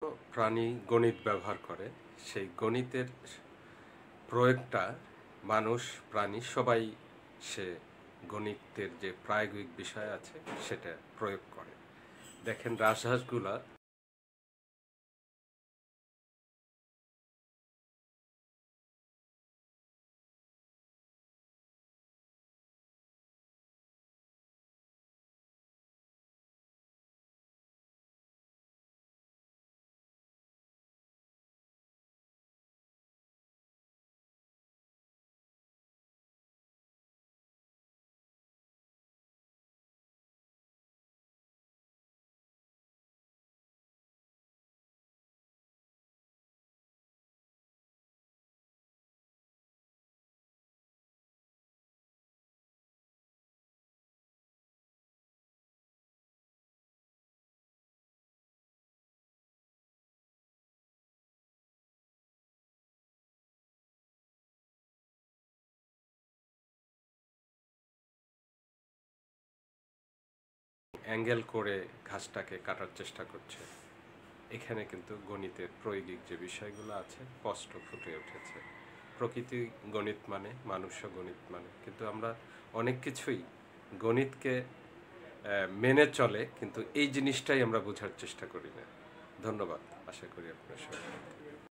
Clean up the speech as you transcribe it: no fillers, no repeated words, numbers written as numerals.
প্রাণী গণিত ব্যবহার করে, সেই গণিতের প্রয়োগটা মানুষ প্রাণী সবাই সে গণিতের যে প্রায়োগিক বিষয় আছে সেটা প্রয়োগ করে। দেখেন রাজহাঁসগুলা অ্যাঙ্গেল করে ঘাসটাকে কাটার চেষ্টা করছে। এখানে কিন্তু গণিতের প্রায়োগিক যে বিষয়গুলো আছে স্পষ্ট ফুটে উঠেছে। প্রকৃতি গণিত মানে, মানুষও গণিত মানে, কিন্তু আমরা অনেক কিছুই গণিতকে মেনে চলে, কিন্তু এই জিনিসটাই আমরা বোঝার চেষ্টা করি না। ধন্যবাদ। আশা করি আপনার সবাই